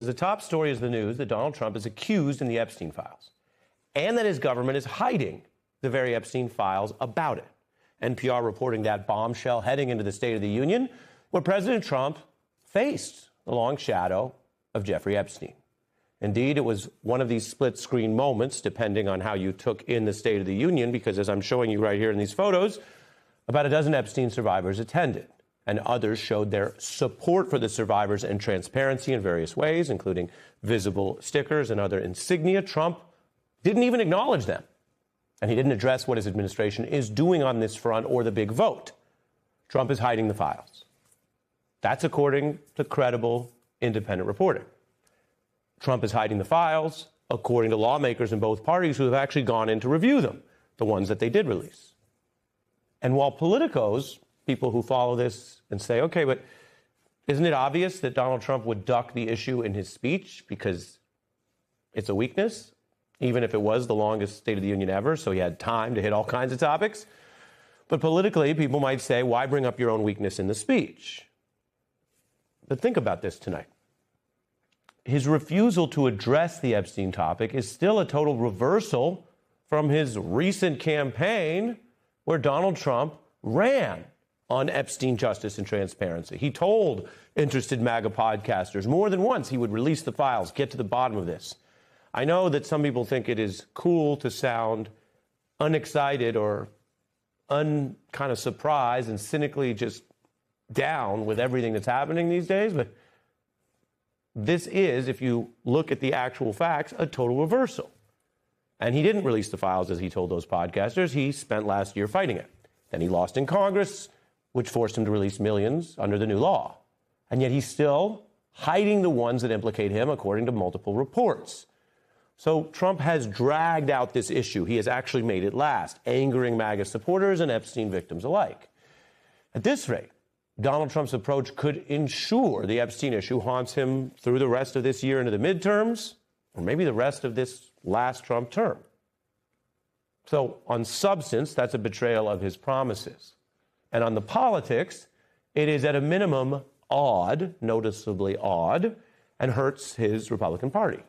The top story is the news that Donald Trump is accused in the Epstein files and that his government is hiding the very Epstein files about it. NPR reporting that bombshell heading into the State of the Union, where President Trump faced the long shadow of Jeffrey Epstein. Indeed, it was one of these split-screen moments, depending on how you took in the State of the Union, because as I'm showing you right here in these photos, about a dozen Epstein survivors attended, and others showed their support for the survivors and transparency in various ways, including visible stickers and other insignia. Trump didn't even acknowledge them, and he didn't address what his administration is doing on this front or the big vote. Trump is hiding the files. That's according to credible, independent reporting. Trump is hiding the files, according to lawmakers in both parties who have actually gone in to review them, the ones that they did release. And while politicos, people who follow this and say, okay, but isn't it obvious that Donald Trump would duck the issue in his speech because it's a weakness, even if it was the longest State of the Union ever, so he had time to hit all kinds of topics? But politically, people might say, why bring up your own weakness in the speech? But think about this tonight. His refusal to address the Epstein topic is still a total reversal from his recent campaign where Donald Trump ran on Epstein justice and transparency. He told interested MAGA podcasters more than once he would release the files, get to the bottom of this. I know that some people think it is cool to sound unexcited or kind of surprised and cynically just down with everything that's happening these days, but this is, if you look at the actual facts, a total reversal. And he didn't release the files, as he told those podcasters. He spent last year fighting it. Then he lost in Congress, which forced him to release millions under the new law. And yet he's still hiding the ones that implicate him, according to multiple reports. So Trump has dragged out this issue. He has actually made it last, angering MAGA supporters and Epstein victims alike. At this rate, Donald Trump's approach could ensure the Epstein issue haunts him through the rest of this year into the midterms, or maybe the rest of this last Trump term. So on substance, that's a betrayal of his promises. And on the politics, it is at a minimum odd, noticeably odd, and hurts his Republican Party.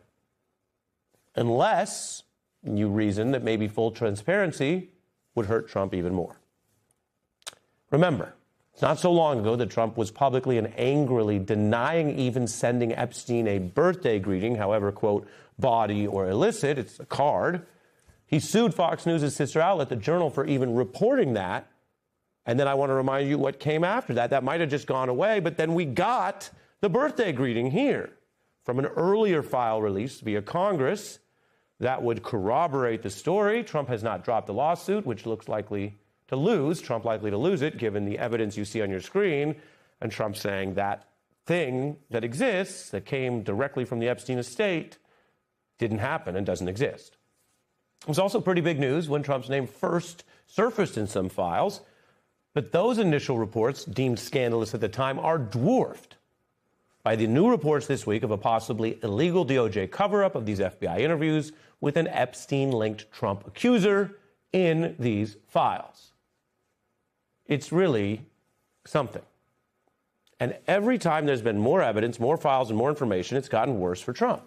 Unless you reason that maybe full transparency would hurt Trump even more. Remember, it's not so long ago that Trump was publicly and angrily denying even sending Epstein a birthday greeting, however, quote, bawdy or illicit, it's a card. He sued Fox News' sister outlet, The Journal, for even reporting that. And then I want to remind you what came after that. That might have just gone away, but then we got the birthday greeting here from an earlier file released via Congress that would corroborate the story. Trump has not dropped the lawsuit, which looks likely to lose. Trump likely to lose it, given the evidence you see on your screen. And Trump saying that thing that exists, that came directly from the Epstein estate, didn't happen and doesn't exist. It was also pretty big news when Trump's name first surfaced in some files. But those initial reports, deemed scandalous at the time, are dwarfed by the new reports this week of a possibly illegal DOJ cover-up of these FBI interviews with an Epstein-linked Trump accuser in these files. It's really something. And every time there's been more evidence, more files, and more information, it's gotten worse for Trump.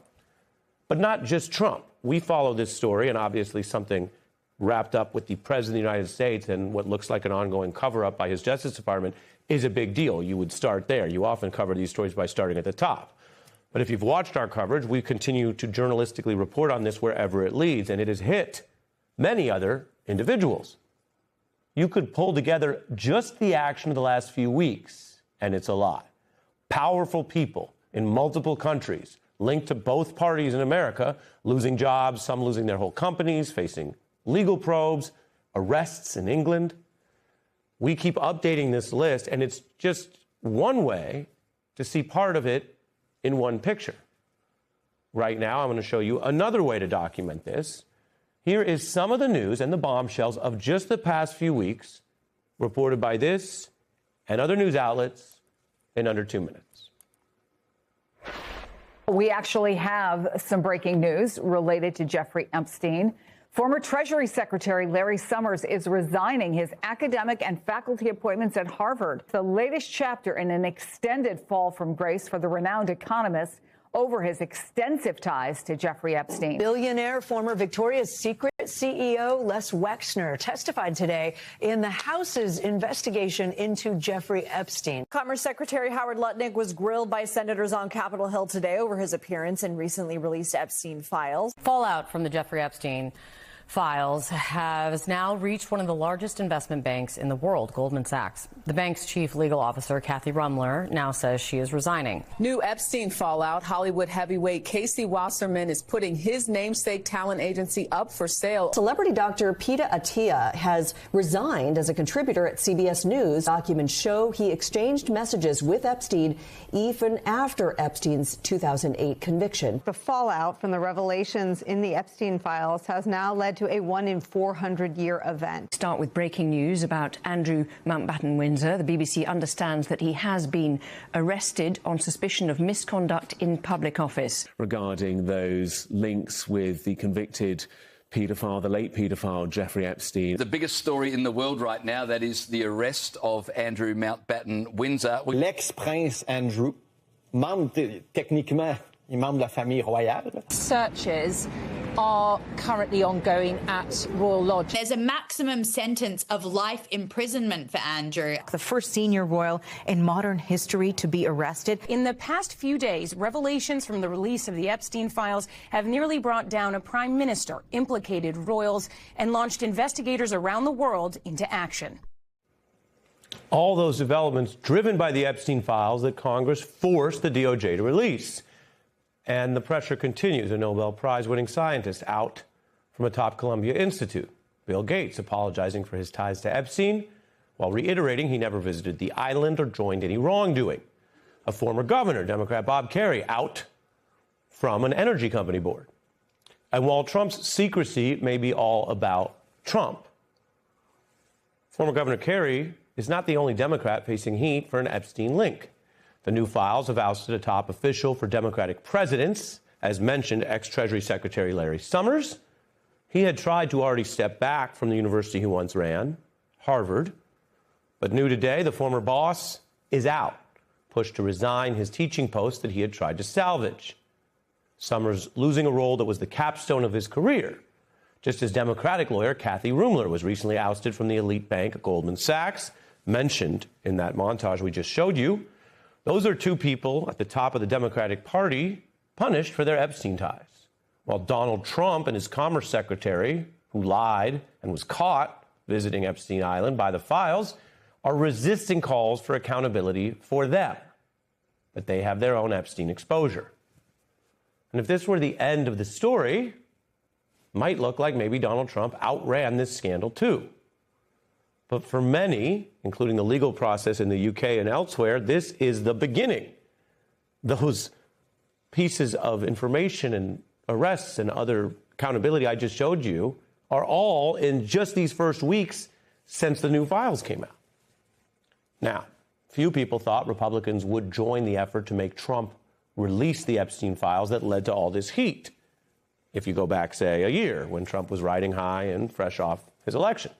But not just Trump. We follow this story, and obviously something wrapped up with the President of the United States and what looks like an ongoing cover-up by his Justice Department is a big deal. You would start there. You often cover these stories by starting at the top. But if you've watched our coverage, we continue to journalistically report on this wherever it leads, and it has hit many other individuals. You could pull together just the action of the last few weeks, and it's a lot. Powerful people in multiple countries linked to both parties in America, losing jobs, some losing their whole companies, facing legal probes, arrests in England. We keep updating this list, and it's just one way to see part of it in one picture. Right now, I'm going to show you another way to document this. Here is some of the news and the bombshells of just the past few weeks, reported by this and other news outlets in under 2 minutes. We actually have some breaking news related to Jeffrey Epstein. Former Treasury Secretary Larry Summers is resigning his academic and faculty appointments at Harvard. The latest chapter in an extended fall from grace for the renowned economist over his extensive ties to Jeffrey Epstein. Billionaire former Victoria's Secret CEO Les Wexner testified today in the House's investigation into Jeffrey Epstein. Commerce Secretary Howard Lutnick was grilled by senators on Capitol Hill today over his appearance in recently released Epstein files. Fallout from the Jeffrey Epstein files has now reached one of the largest investment banks in the world, Goldman Sachs. The bank's chief legal officer, Kathy Ruemmler, now says she is resigning. New Epstein fallout. Hollywood heavyweight Casey Wasserman is putting his namesake talent agency up for sale. Celebrity doctor Peter Attia has resigned as a contributor at CBS News. Documents show he exchanged messages with Epstein even after Epstein's 2008 conviction. The fallout from the revelations in the Epstein files has now led to a 1 in 400-year event. Start with breaking news about Andrew Mountbatten Windsor. The BBC understands that he has been arrested on suspicion of misconduct in public office. Regarding those links with the convicted paedophile, the late paedophile Jeffrey Epstein. The biggest story in the world right now, that is the arrest of Andrew Mountbatten Windsor. L'ex-prince Andrew, membre techniquement, membre de la famille royale. Searches are currently ongoing at Royal Lodge. There's a maximum sentence of life imprisonment for Andrew. The first senior royal in modern history to be arrested. In the past few days, revelations from the release of the Epstein files have nearly brought down a prime minister, implicated royals, and launched investigators around the world into action. All those developments driven by the Epstein files that Congress forced the DOJ to release. And the pressure continues. A Nobel Prize-winning scientist out from a top Columbia Institute, Bill Gates, apologizing for his ties to Epstein while reiterating he never visited the island or joined any wrongdoing. A former governor, Democrat Bob Kerrey, out from an energy company board. And while Trump's secrecy may be all about Trump, former Governor Kerry is not the only Democrat facing heat for an Epstein link. The new files have ousted a top official for Democratic presidents, as mentioned, ex-Treasury Secretary Larry Summers. He had tried to already step back from the university he once ran, Harvard. But new today, the former boss is out, pushed to resign his teaching post that he had tried to salvage. Summers losing a role that was the capstone of his career, just as Democratic lawyer Kathy Ruemmler was recently ousted from the elite bank Goldman Sachs, mentioned in that montage we just showed you. Those are two people at the top of the Democratic Party punished for their Epstein ties, while Donald Trump and his Commerce Secretary, who lied and was caught visiting Epstein Island by the files, are resisting calls for accountability for them. But they have their own Epstein exposure. And if this were the end of the story, it might look like maybe Donald Trump outran this scandal too. But for many, including the legal process in the UK and elsewhere, this is the beginning. Those pieces of information and arrests and other accountability I just showed you are all in just these first weeks since the new files came out. Now, few people thought Republicans would join the effort to make Trump release the Epstein files that led to all this heat. If you go back, say, a year when Trump was riding high and fresh off his election.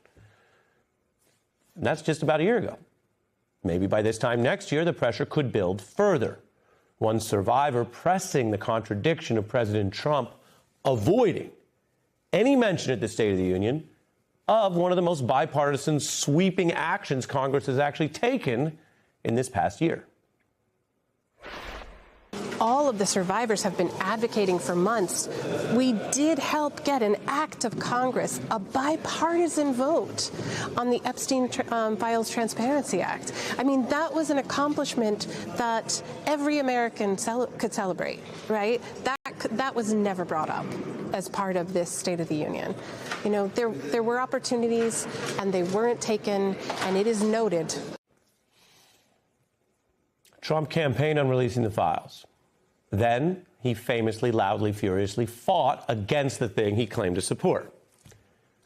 And that's just about a year ago. Maybe by this time next year, the pressure could build further. One survivor pressing the contradiction of President Trump avoiding any mention at the State of the Union of one of the most bipartisan sweeping actions Congress has actually taken in this past year. All of the survivors have been advocating for months. We did help get an act of Congress, a bipartisan vote on the Epstein Files Transparency Act. I mean, that was an accomplishment that every American could celebrate, right? That was never brought up as part of this State of the Union. You know, there were opportunities and they weren't taken, and it is noted. Trump campaigned on releasing the files. Then he famously, loudly, furiously fought against the thing he claimed to support.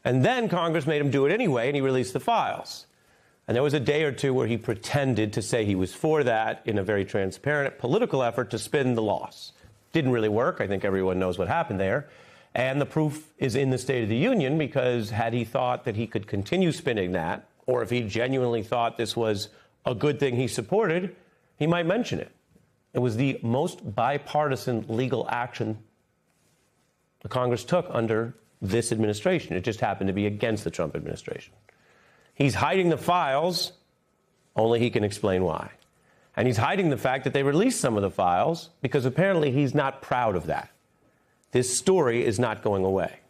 And then Congress made him do it anyway, and he released the files. And there was a day or two where he pretended to say he was for that in a very transparent political effort to spin the loss. Didn't really work. I think everyone knows what happened there. And the proof is in the State of the Union, because had he thought that he could continue spinning that, or if he genuinely thought this was a good thing he supported, he might mention it. It was the most bipartisan legal action the Congress took under this administration. It just happened to be against the Trump administration. He's hiding the files. Only he can explain why. And he's hiding the fact that they released some of the files because apparently he's not proud of that. This story is not going away.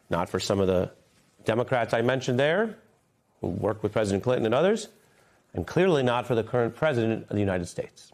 Not for some of the Democrats I mentioned there, who worked with President Clinton and others, and clearly not for the current president of the United States.